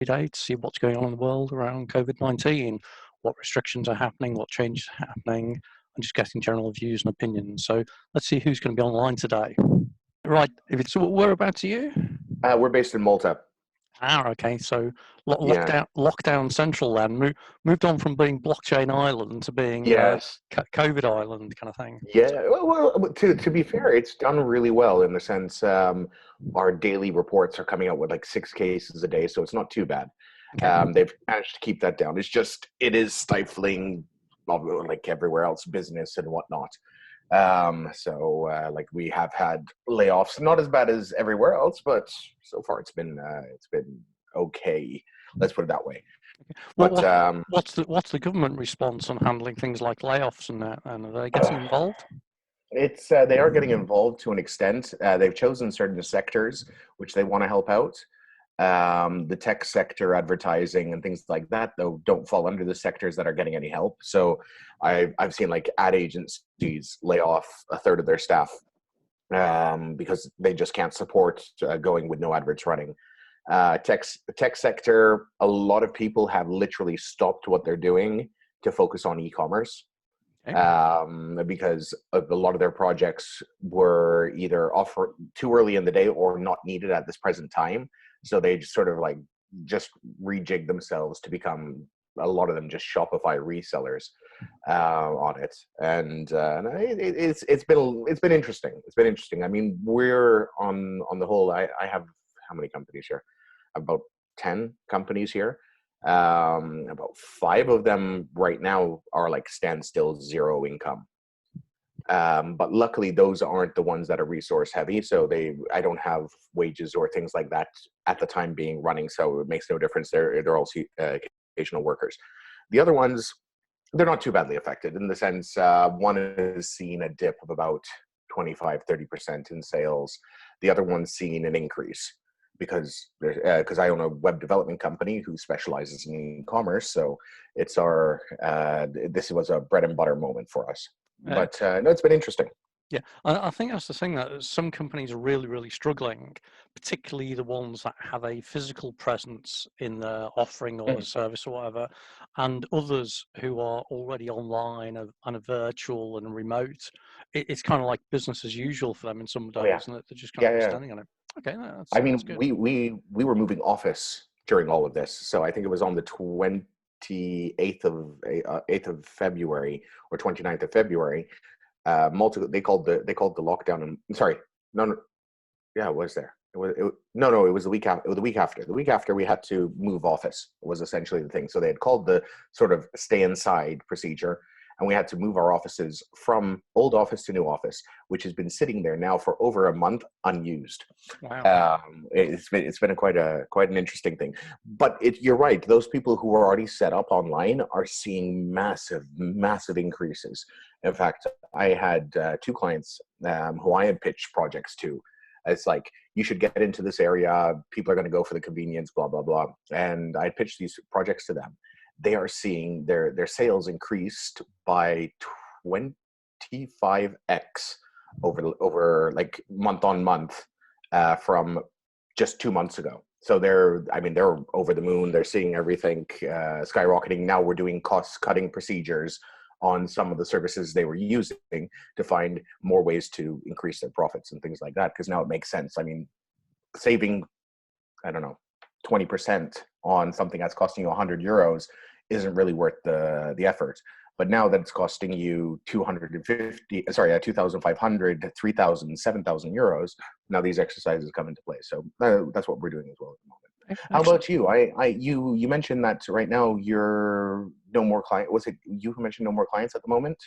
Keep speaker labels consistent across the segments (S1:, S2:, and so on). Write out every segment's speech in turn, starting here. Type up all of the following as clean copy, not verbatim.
S1: day to see what's going on in the world around COVID-19, what restrictions are happening, what changes are happening, and just getting general views and opinions. So let's see who's going to be online today. Right, so whereabouts are you?
S2: We're based in Malta.
S1: Okay. So
S2: Yeah.
S1: lockdown central then moved on from being blockchain island to being
S2: Yes.
S1: COVID island kind of thing.
S2: Yeah. Well, to be fair, it's done really well in the sense our daily reports are coming out with like 6 cases a day, so it's not too bad.
S1: Okay.
S2: They've managed to keep that down. It is stifling, like everywhere else, business and whatnot. Like we have had layoffs, not as bad as everywhere else, but so far it's been okay. Let's put it that way.
S1: Well,
S2: But
S1: what's the government response on handling things like layoffs and that? And are they getting involved?
S2: It's they are getting involved to an extent. They've chosen certain sectors which they want to help out. The tech sector, advertising, and things like that, though, don't fall under the sectors that are getting any help. So I've seen like ad agencies lay off a third of their staff because they just can't support going with no adverts running. Tech sector, a lot of people have literally stopped what they're doing to focus on e-commerce.
S1: Okay.
S2: Because a lot of their projects were either offer too early in the day or not needed at this present time. So they just sort of like just rejig themselves to become, a lot of them, just Shopify resellers on it. And it's been interesting. It's been interesting. I mean, we're on the whole. I have how many companies here? About 10 companies here. About 5 of them right now are like standstill, zero income. But luckily those aren't the ones that are resource heavy. So I don't have wages or things like that at the time being running. So it makes no difference. They're also occasional workers. The other ones, they're not too badly affected in the sense, one has seen a dip of about 25-30% in sales. The other one's seen an increase because I own a web development company who specializes in e-commerce. So it's this was a bread and butter moment for us. But no, it's been interesting.
S1: Yeah, I think that's the thing, that some companies are really, really struggling, particularly the ones that have a physical presence in their offering or service or whatever, and others who are already online and are virtual and remote. It's kind of like business as usual for them in some
S2: Oh yeah.
S1: days, and they're just kind of
S2: Yeah.
S1: standing on it. Okay,
S2: I
S1: that's
S2: mean,
S1: good.
S2: we were moving office during all of this. So I think it was on the 8th of February or 29th of February. They called the lockdown. And sorry, no, yeah, it was there. It was the week after. It was the week after. The week after we had to move office was essentially the thing. So they had called the sort of stay inside procedure, and we had to move our offices from old office to new office, which has been sitting there now for over a month unused.
S1: Wow.
S2: It's been quite an interesting thing. But you're right. Those people who are already set up online are seeing massive increases. In fact, I had 2 clients who I had pitched projects to. It's like, you should get into this area. People are going to go for the convenience, blah, blah, blah. And I pitched these projects to them. They are seeing their sales increased by 25x over like month on month from just 2 months ago. So they're over the moon. They're seeing everything skyrocketing. Now we're doing cost cutting procedures on some of the services they were using to find more ways to increase their profits and things like that. Because now it makes sense. I mean, saving, I don't know, 20% on something that's costing you €100 isn't really worth the effort. But now that it's costing you 2,500, 3,000, 7,000 euros, now these exercises come into play. So that's what we're doing as well at the moment. How about you? You mentioned that right now you're no more client. Was it you who mentioned no more clients at the moment?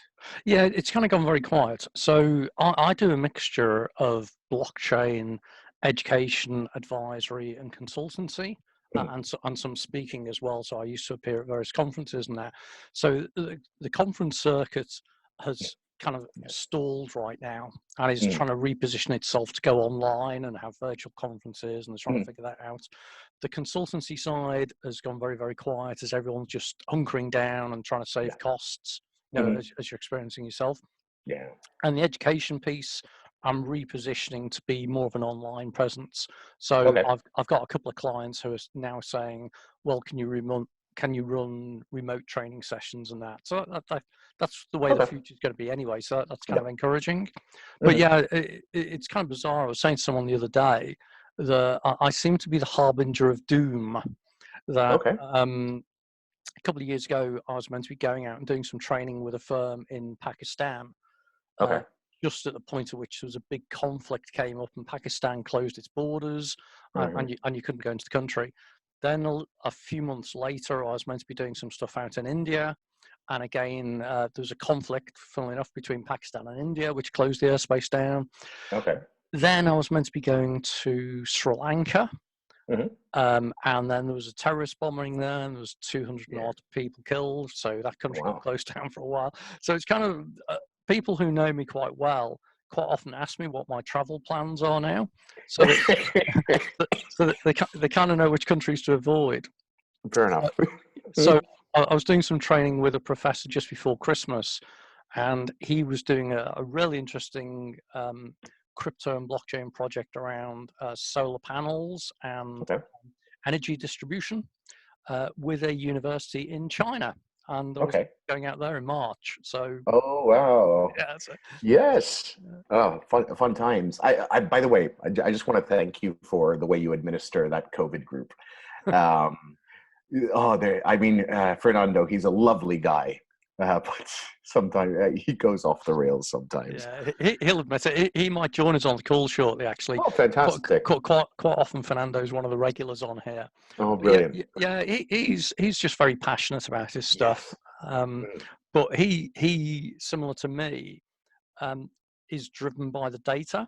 S1: Yeah, it's kind of gone very quiet. So I do a mixture of blockchain, education, advisory, and consultancy, and some speaking as well. So I used to appear at various conferences and that. So the conference circuit has kind of stalled right now and is trying to reposition itself to go online and have virtual conferences, and they're trying to figure that out. The consultancy side has gone very, very quiet as everyone's just hunkering down and trying to save costs, as you're experiencing yourself.
S2: Yeah.
S1: And the education piece I'm repositioning to be more of an online presence. So
S2: Okay.
S1: I've got a couple of clients who are now saying, well, can you run remote training sessions and that? So that's the way the
S2: Okay.
S1: future is going to be anyway. So that's kind
S2: Yeah.
S1: of encouraging. But
S2: Hmm.
S1: yeah, it's kind of bizarre. I was saying to someone the other day that I seem to be the harbinger of doom. That
S2: Okay.
S1: a couple of years ago, I was meant to be going out and doing some training with a firm in Pakistan. Uh,
S2: Okay.
S1: just at the point at which there was a big conflict came up and Pakistan closed its borders,
S2: Hmm.
S1: and you couldn't go into the country. Then a few months later, I was meant to be doing some stuff out in India, and again there was a conflict, funnily enough, between Pakistan and India, which closed the airspace down.
S2: Okay.
S1: Then I was meant to be going to Sri Lanka,
S2: Hmm.
S1: and then there was a terrorist bombing there, and there was 200 and
S2: Yeah.
S1: odd people killed, so that country got
S2: Wow.
S1: closed down for a while. So it's kind of people who know me quite well quite often ask me what my travel plans are now, so that they kind of know which countries to avoid.
S2: Fair
S1: So,
S2: enough.
S1: so I was doing some training with a professor just before Christmas, and he was doing a really interesting crypto and blockchain project around solar panels and
S2: Okay.
S1: energy distribution with a university in China. And I was
S2: Okay.
S1: going out there in March. So,
S2: Oh wow.
S1: yeah, so,
S2: Yes.
S1: uh,
S2: Oh, fun times. By the way, I just want to thank you for the way you administer that COVID group. Um, oh, I mean, Fernando, he's a lovely guy, but sometimes he goes off the rails sometimes.
S1: yeah, he'll admit it. He might join us on the call shortly, actually.
S2: Oh,
S1: Quite,
S2: fantastic.
S1: quite often, Fernando's one of the regulars on here.
S2: Oh,
S1: But yeah,
S2: brilliant.
S1: yeah, he's just very passionate about his stuff.
S2: Yes.
S1: Um,
S2: Mm.
S1: but he, similar to me, um, is driven by the data.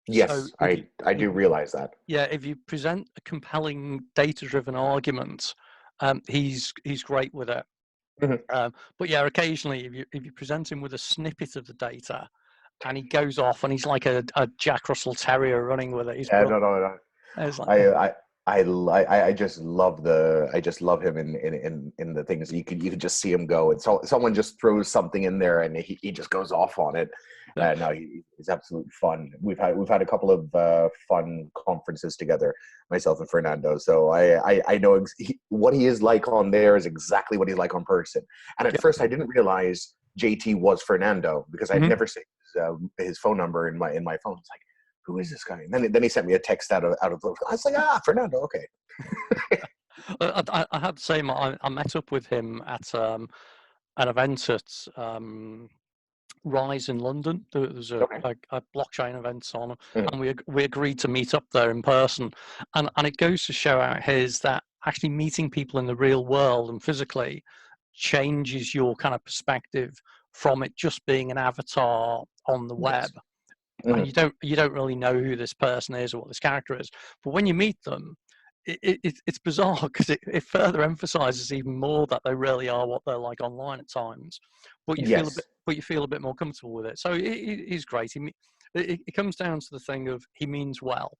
S1: So
S2: Yes, I
S1: if
S2: do realize that.
S1: yeah, if you present a compelling data-driven argument, he's great with it.
S2: Mhm.
S1: But yeah, occasionally if you present him with a snippet of the data, and he goes off and he's like a Jack Russell Terrier running with it, he's
S2: Yeah,
S1: brilliant.
S2: no.
S1: It's like,
S2: I I I just love I just love him in the things you could just see him go. And so someone just throws something in there and he just goes off on it. No, he's absolutely fun. We've had a couple of fun conferences together, myself and Fernando. So I know what he is like on there is exactly what he's like on person. And at
S1: yeah.
S2: first I didn't realize JT was Fernando because I'd
S1: Mhm.
S2: never seen his phone number in my phone. It's like, who is this guy? And then he sent me a text out of the. I was like, Fernando, okay.
S1: I had to say, I met up with him at an event at Rise in London. There was
S2: Okay.
S1: a blockchain event on,
S2: Mhm.
S1: and we agreed to meet up there in person. And it goes to show out his that actually meeting people in the real world and physically changes your kind of perspective from it just being an avatar on the web.
S2: Yes.
S1: And
S2: Hmm.
S1: you don't really know who this person is or what this character is. But when you meet them, it's bizarre because it further emphasizes even more that they really are what they're like online at times.
S2: Yes.
S1: But you feel a bit more comfortable with it. So he's great. It comes down to the thing of he means well.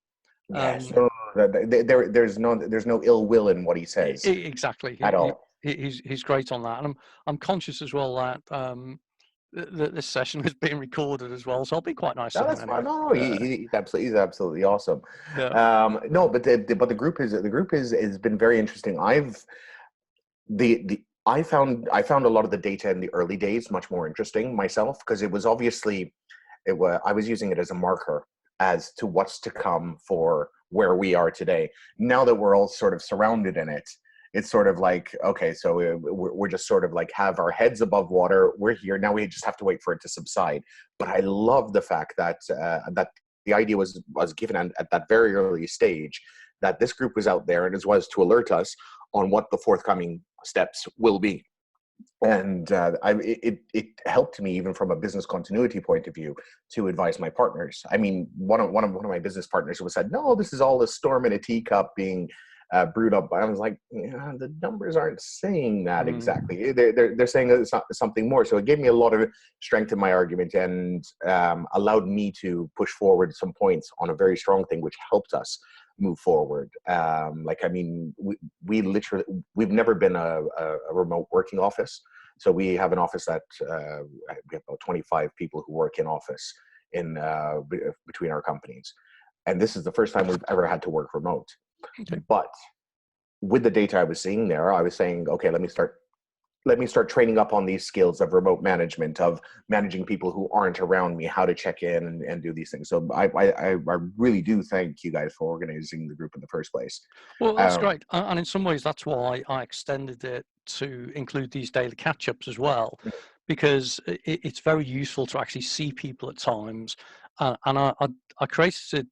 S2: Yes.
S1: Um,
S2: No, there's no ill will in what he says
S1: exactly.
S2: at all.
S1: He's great on that, and I'm conscious as well that this session is being recorded as well, so I'll be quite nice to
S2: No,
S1: him
S2: that's fine.
S1: anyway.
S2: No, he's absolutely awesome.
S1: Yeah.
S2: No, but the group is has been very interesting. The I found a lot of the data in the early days much more interesting myself because it was obviously I was using it as a marker as to what's to come for where we are today. Now that we're all sort of surrounded in it, it's sort of like, okay, so we're just sort of like have our heads above water. We're here now. We just have to wait for it to subside. But I love the fact that that the idea was given at that very early stage that this group was out there and as was to alert us on what the forthcoming steps will be. And it helped me even from a business continuity point of view to advise my partners. I mean, one of my business partners was said, no, this is all a storm in a teacup being brewed up. I was like, yeah, the numbers aren't saying that
S1: Mm.
S2: exactly. They're saying that it's not something more. So it gave me a lot of strength in my argument and allowed me to push forward some points on a very strong thing, which helped us move forward. Like, I mean, we literally, we've never been a remote working office. So we have an office that we have about 25 people who work in office in between our companies. And this is the first time we've ever had to work remote.
S1: Okay.
S2: But with the data I was seeing there, I was saying, okay, let me start training up on these skills of remote management, of managing people who aren't around me, how to check in and do these things. So I really do thank you guys for organizing the group in the first place.
S1: Well, that's great. And in some ways, that's why I extended it to include these daily catch-ups as well, because it's very useful to actually see people at times. And I created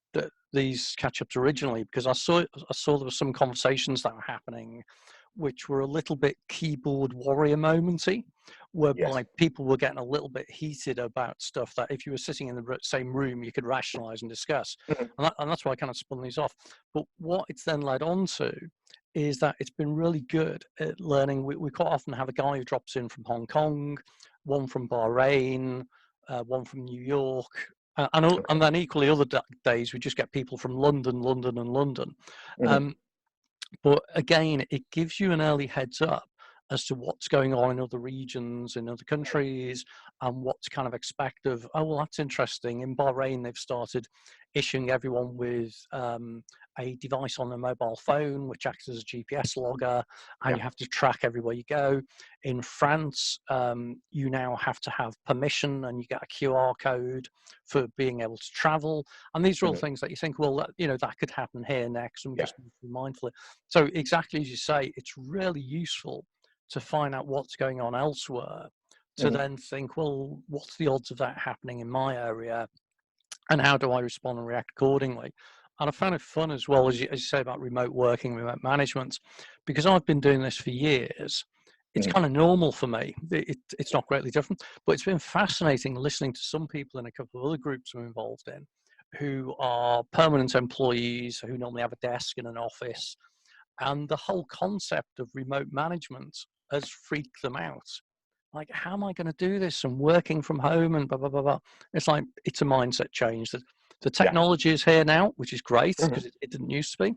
S1: these catch-ups originally because I saw there were some conversations that were happening which were a little bit keyboard warrior momenty,
S2: Yes.
S1: whereby people were getting a little bit heated about stuff that if you were sitting in the same room, you could rationalize and discuss. And that's why I kind of spun these off. But what it's then led on to is that it's been really good at learning. We quite often have a guy who drops in from Hong Kong, one from Bahrain, one from New York, and then equally other days we just get people from London, and London. But again, it gives you an early heads up as to what's going on in other regions, in other countries, and what to kind of expect of, oh, well, that's interesting. In Bahrain, they've started issuing everyone with a device on a mobile phone, which acts as a GPS logger, and you have to track everywhere you go. In France, you now have to have permission and you get a QR code for being able to travel. And these are all things that you think, well, that could happen here next, and we just need to be mindful. So exactly as you say, it's really useful to find out what's going on elsewhere, to then think, well, what's the odds of that happening in my area, and how do I respond and react accordingly? And I found it fun as well, as you say about remote working, remote management, because I've been doing this for years. It's kind of normal for me. It's not greatly different, but it's been fascinating listening to some people in a couple of other groups I'm involved in who are permanent employees who normally have a desk in an office. And the whole concept of remote management has freaked them out. Like, how am I going to do this? And working from home and blah, blah, blah, blah. It's like, it's a mindset change. That the technology is here now, which is great because it didn't used to be.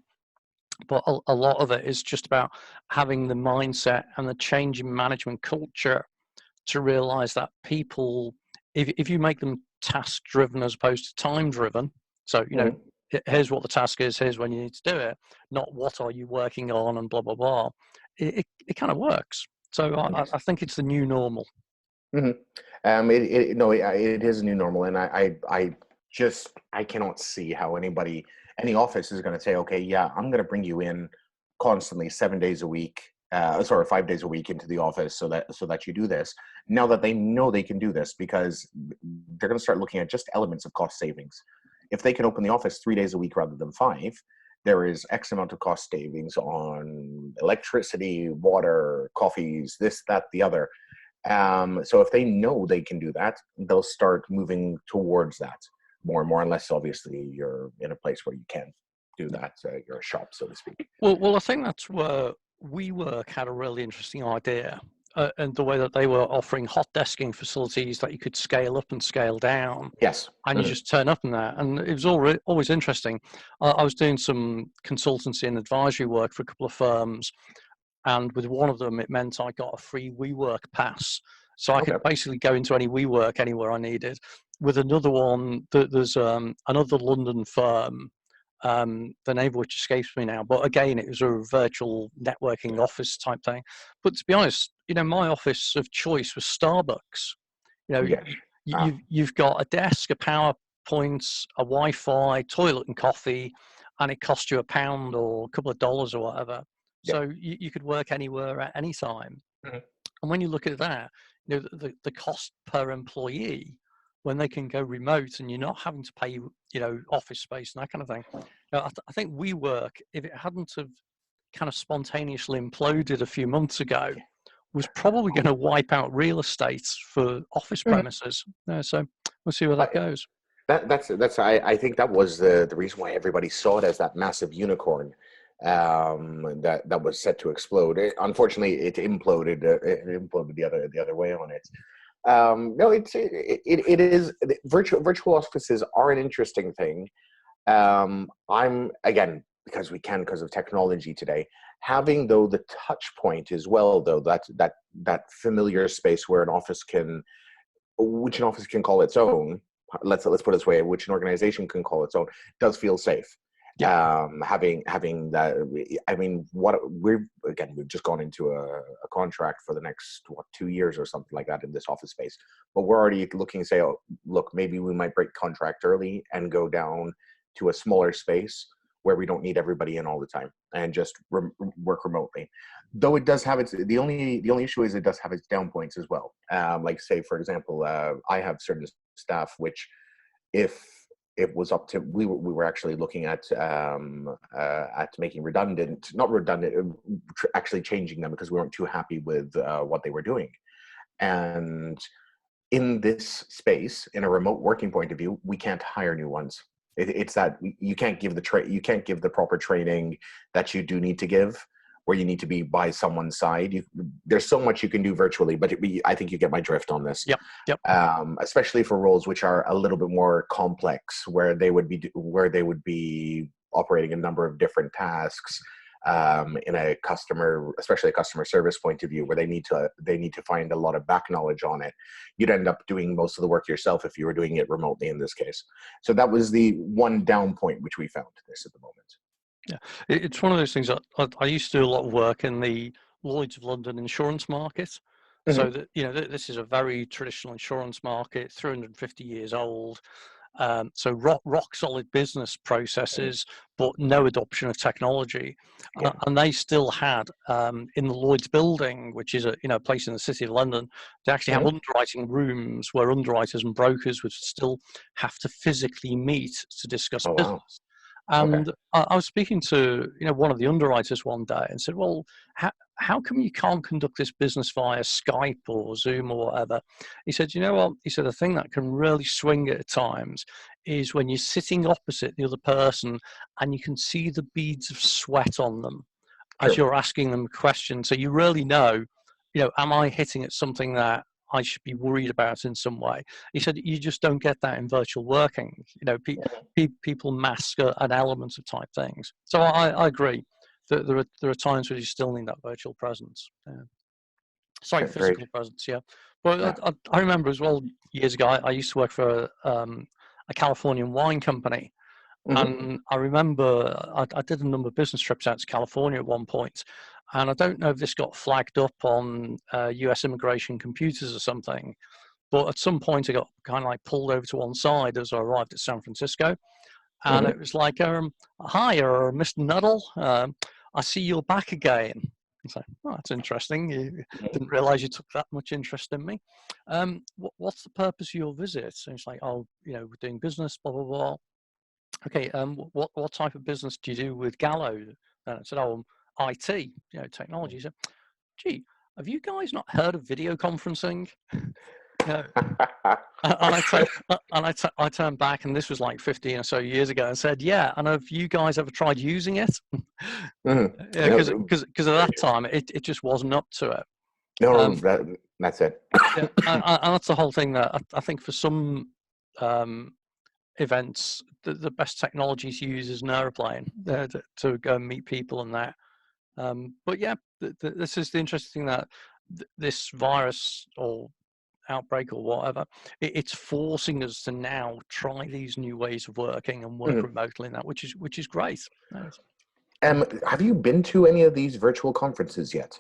S1: But a lot of it is just about having the mindset and the change in management culture to realize that people, if you make them task driven as opposed to time driven, so, here's what the task is, here's when you need to do it, not what are you working on and blah, blah, blah, it kind of works. So I think it's the new normal.
S2: It is a new normal, and I cannot see how any office is going to say, okay, yeah, I'm going to bring you in constantly 7 days a week, 5 days a week into the office so that you do this. Now that they know they can do this, because they're going to start looking at just elements of cost savings. If they can open the office 3 days a week rather than 5, there is X amount of cost savings on electricity, water, coffees, this, that, the other. So if they know they can do that, they'll start moving towards that more and more, unless obviously you're in a place where you can do that. You're a shop, so to speak.
S1: Well, I think that's where WeWork had a really interesting idea, and the way that they were offering hot desking facilities that you could scale up and scale down.
S2: Yes.
S1: And you just turn up in that. And it was always interesting. I was doing some consultancy and advisory work for a couple of firms. And with one of them, it meant I got a free WeWork pass. So I could basically go into any WeWork anywhere I needed. With another one, there's another London firm, the name of which escapes me now. But again, it was a virtual networking office type thing. But to be honest, my office of choice was Starbucks. You've got a desk, a PowerPoint, a Wi-Fi, toilet and coffee, and it costs you £1 or a couple of dollars or whatever. So you could work anywhere at any time. And when you look at that, the cost per employee, when they can go remote and you're not having to pay, office space and that kind of thing. I think WeWork, if it hadn't have kind of spontaneously imploded a few months ago, was probably going to wipe out real estate for office premises. So we'll see where that goes.
S2: I think that was the reason why everybody saw it as that massive unicorn that was set to explode. Unfortunately, it imploded. It imploded the other way on it. No, it is virtual offices are an interesting thing. I'm again, because of technology today, having though the touch point as well, though that familiar space where which an office can call its own. let's put it this way, which an organization can call its own, does feel safe.
S1: Yeah.
S2: Having that, I mean, we've just gone into a contract for the next 2 years or something like that in this office space, but we're already looking to say, oh, look, maybe we might break contract early and go down to a smaller space where we don't need everybody in all the time and just work remotely. Though it does have the only issue is it does have its down points as well. Like say, for example, I have certain staff which, if it was up to, we were actually looking at making not redundant, actually changing them because we weren't too happy with what they were doing. And in this space, in a remote working point of view, we can't hire new ones. It's that you can't give the proper training that you do need to give, where you need to be by someone's side. There's so much you can do virtually, but I think you get my drift on this.
S1: Yep.
S2: Especially for roles which are a little bit more complex, where they would be operating a number of different tasks in especially a customer service point of view, where they need to find a lot of back knowledge on it. You'd end up doing most of the work yourself if you were doing it remotely in this case. So that was the one down point which we found this at the moment.
S1: Yeah, it's one of those things that I used to do a lot of work in the Lloyd's of London insurance market. So that, this is a very traditional insurance market, 350 years old. So rock solid business processes, but no adoption of technology.
S2: Yeah.
S1: And they still had in the Lloyd's building, which is a place in the city of London, they actually have underwriting rooms where underwriters and brokers would still have to physically meet to discuss business.
S2: Wow.
S1: And I was speaking to one of the underwriters one day and said, well, how come you can't conduct this business via Skype or Zoom or whatever? He said, you know what? He said, the thing that can really swing it at times is when you're sitting opposite the other person and you can see the beads of sweat on them as you're asking them a question. So you really know, am I hitting at something that I should be worried about in some way? He said, you just don't get that in virtual working. People mask an element of type things. So I agree that there are times where you still need that virtual presence. Physical presence, yeah. But I remember as well, years ago, I used to work for a Californian wine company. And I remember I did a number of business trips out to California at one point, and I don't know if this got flagged up on US immigration computers or something, but at some point I got kind of like pulled over to one side as I arrived at San Francisco, and it was like, hi, Mr. Nuttall, I see you're back again. It's like, oh, that's interesting. You didn't realize you took that much interest in me. What's the purpose of your visit? And it's like, oh, we're doing business, blah, blah, blah. Okay, what type of business do you do with Gallo? And I said, oh, IT, technology. So, gee, have you guys not heard of video conferencing? And I turned back, and this was like 15 or so years ago, and said, yeah, and have you guys ever tried using it? Because at that time, it just wasn't up to it.
S2: No, that's it.
S1: And that's the whole thing that I think for some events, the best technology to use is an airplane to go and meet people and that. But yeah, this is the interesting thing, that this virus or outbreak or whatever, it's forcing us to now try these new ways of working and work remotely and that, which is great.
S2: Have you been to any of these virtual conferences yet?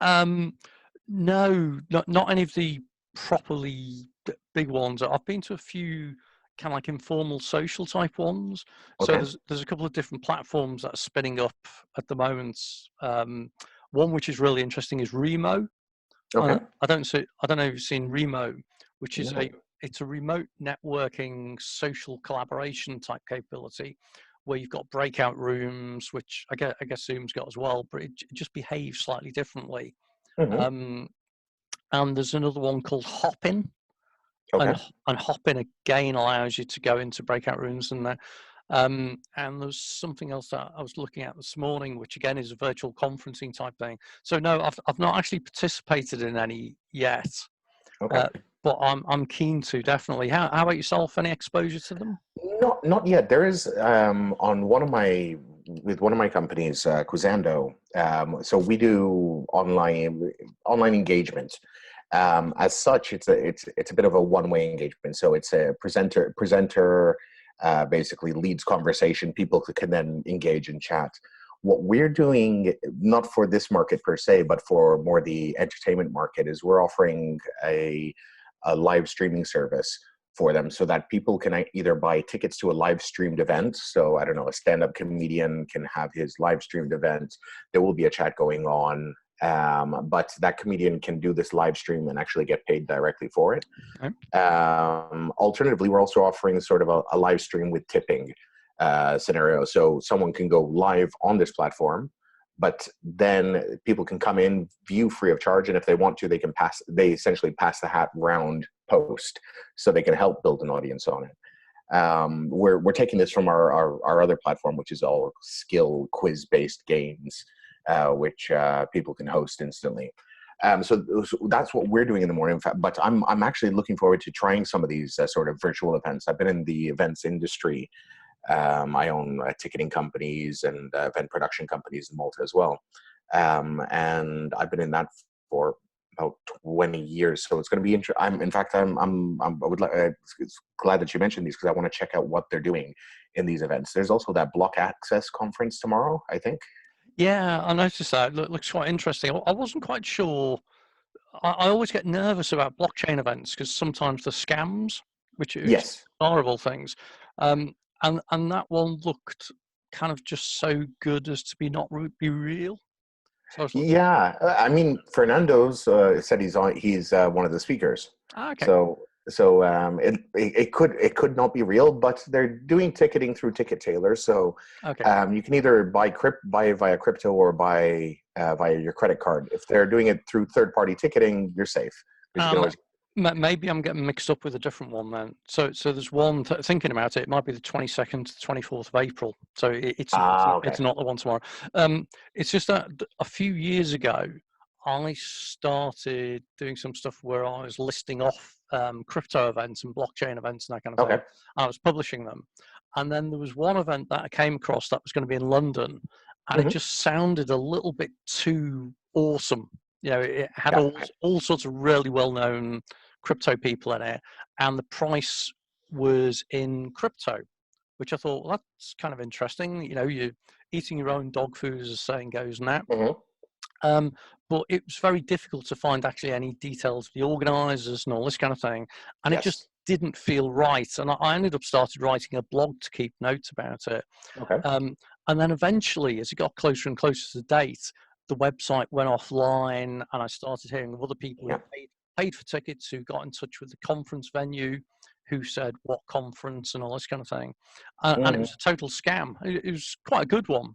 S1: No, not any of the properly big ones. I've been to a few kind of like informal social type ones. So there's a couple of different platforms that are spinning up at the moment. One which is really interesting is Remo. I don't know if you've seen Remo, which is it's a remote networking social collaboration type capability, where you've got breakout rooms, which I guess Zoom's got as well, but it just behaves slightly differently. And there's another one called Hopin. And Hopin again allows you to go into breakout rooms and that. And there's something else that I was looking at this morning, which again is a virtual conferencing type thing. So no, I've not actually participated in any yet. But I'm keen to, definitely. How about yourself? Any exposure to them?
S2: Not yet. There is on one of my companies, Quizando. So we do online engagement. As such, it's a bit of a one-way engagement. So it's a presenter basically leads conversation. People can then engage and chat. What we're doing, not for this market per se, but for more the entertainment market, is we're offering a live streaming service for them so that people can either buy tickets to a live streamed event. So I don't know, a stand-up comedian can have his live streamed event. There will be a chat going on, but that comedian can do this live stream and actually get paid directly for it.
S1: Okay.
S2: Alternatively, we're also offering sort of a live stream with tipping scenario. So someone can go live on this platform, but then people can come in, view free of charge, and if they want to, they essentially pass the hat round post, so they can help build an audience on it. We're taking this from our other platform, which is all skill quiz based games, which people can host instantly. So that's what we're doing in the morning. But I'm actually looking forward to trying some of these sort of virtual events. I've been in the events industry. I own ticketing companies and event production companies in Malta as well. And I've been in that for about 20 years. So it's going to be interesting. It's glad that you mentioned these, because I want to check out what they're doing in these events. There's also that Block Access conference tomorrow, I think.
S1: Yeah, I noticed that. Looks quite interesting. I wasn't quite sure. I always get nervous about blockchain events because sometimes the scams, which is
S2: Yes.
S1: horrible things, um, and that one looked kind of just so good as to be real. So I was like,
S2: Yeah, I mean, Fernando's said he's one of the speakers.
S1: okay,
S2: It could not be real, but they're doing ticketing through Ticket Tailor. So
S1: okay.
S2: you can either buy via crypto or buy via your credit card. If they're doing it through third-party ticketing, you're safe, because you can
S1: Um,
S2: always.
S1: Maybe I'm getting mixed up with a different one then. So there's one, thinking about it, it might be the 22nd to the 24th of April. So
S2: Okay.
S1: it's not the one tomorrow. It's just that a few years ago, I started doing some stuff where I was listing off crypto events and blockchain events and that kind of
S2: Okay.
S1: thing. I was publishing them. And then there was one event that I came across that was going to be in London, and it
S2: Hmm.
S1: just sounded a little bit too awesome. You know, it had
S2: Yeah.
S1: all sorts of really well-known crypto people in it, and the price was in crypto, which I thought, well, that's kind of interesting. You know, you're eating your own dog food, as the saying goes now.
S2: Hmm.
S1: But it was very difficult to find actually any details of the organisers and all this kind of thing, and it just
S2: Yes.
S1: didn't feel right. And I ended up started writing a blog to keep notes about it.
S2: Okay.
S1: And then eventually, as it got closer and closer to the date, the website went offline, and I started hearing of other people who
S2: Yeah.
S1: paid for tickets, who got in touch with the conference venue, who said what conference and all this kind of thing. And it
S2: Hmm.
S1: was a total scam. It was quite a good one.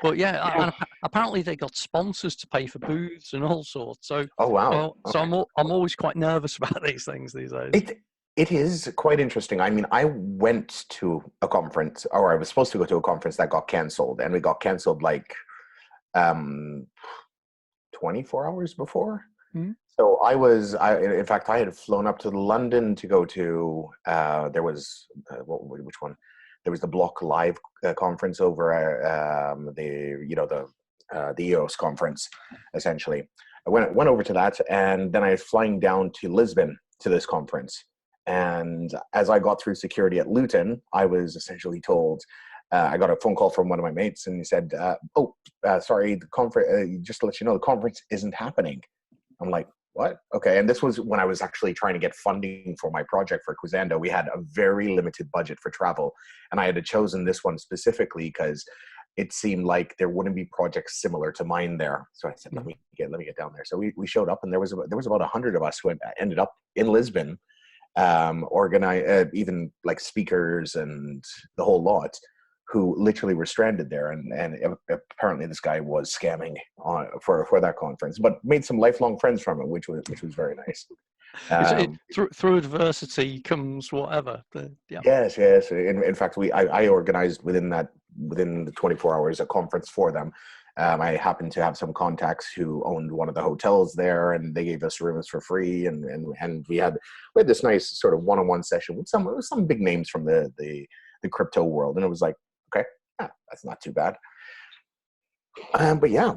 S1: But yeah,
S2: Yeah.
S1: and apparently they got sponsors to pay for booths and all sorts.
S2: Oh wow.
S1: So
S2: Okay.
S1: I'm always quite nervous about these things these days.
S2: It is quite interesting. I mean, I went to a conference, or I was supposed to go to a conference that got canceled, and we got canceled like um 24 hours before.
S1: Hmm?
S2: So in fact, I had flown up to London to go to, there was, which one? There was the Block Live conference over the EOS conference, essentially. I went over to that, and then I was flying down to Lisbon to this conference. And as I got through security at Luton, I was essentially told, I got a phone call from one of my mates, and he said, sorry, the conference, just to let you know, the conference isn't happening. I'm like, what? Okay. And this was when I was actually trying to get funding for my project for Quizando. We had a very limited budget for travel, and I had chosen this one specifically because it seemed like there wouldn't be projects similar to mine there. So I said, let me get down there. So we showed up, and there was about 100 of us who ended up in Lisbon, organize even like speakers and the whole lot, who literally were stranded there, and apparently this guy was scamming for that conference, but made some lifelong friends from it, which was very nice.
S1: Through adversity comes whatever. Yeah.
S2: Yes, yes. In fact, I organized within the 24 hours a conference for them. I happened to have some contacts who owned one of the hotels there, and they gave us rooms for free, and we had this nice sort of one-on-one session with some big names from the crypto world, and it was like, okay, that's not too bad. But yeah,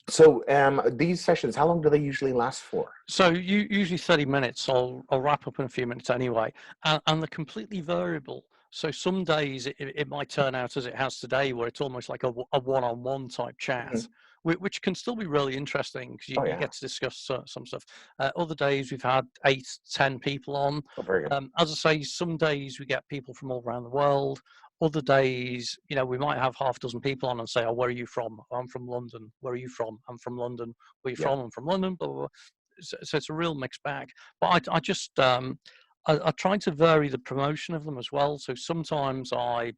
S2: So these sessions, how long do they usually last for?
S1: So usually 30 minutes. I'll wrap up in a few minutes anyway, and they're completely variable. So some days it might turn out as it has today, where it's almost like a one-on-one type chat,
S2: Mhm.
S1: which can still be really interesting because
S2: Oh
S1: you
S2: yeah.
S1: get to discuss some stuff. Other days we've had 8, 10 people on.
S2: Oh, very good.
S1: As I say, some days we get people from all around the world. Other days, we might have half a dozen people on and say, "Oh, where are you from? Oh, I'm from London. Where are you from? I'm from London. Where are you
S2: Yeah.
S1: from? I'm from London." Blah blah blah. So it's a real mixed bag. But I just I try to vary the promotion of them as well. So sometimes I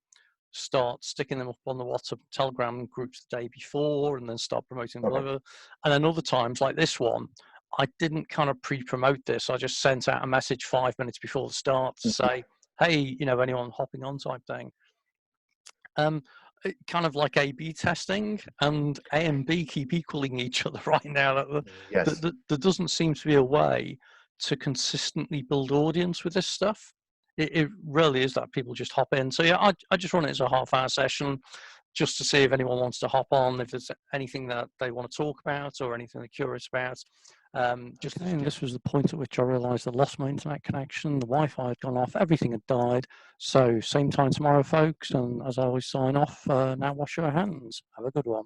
S1: start sticking them up on the WhatsApp Telegram groups the day before and then start promoting them
S2: Okay.
S1: over. And then other times, like this one, I didn't kind of pre-promote this. I just sent out a message 5 minutes before the start to
S2: Mhm.
S1: say, hey, anyone hopping on type thing. Um, Kind of like A/B testing, and A and B keep equaling each other right now.
S2: Yes.
S1: There doesn't seem to be a way to consistently build audience with this stuff. It really is that people just hop in. So yeah, I just run it as a half-hour session just to see if anyone wants to hop on, if there's anything that they want to talk about or anything they're curious about. Okay, and this was the point at which I realized I lost my internet connection, the Wi-Fi had gone off, everything had died. So same time tomorrow, folks, and as I always sign off, now wash your hands. Have a good one.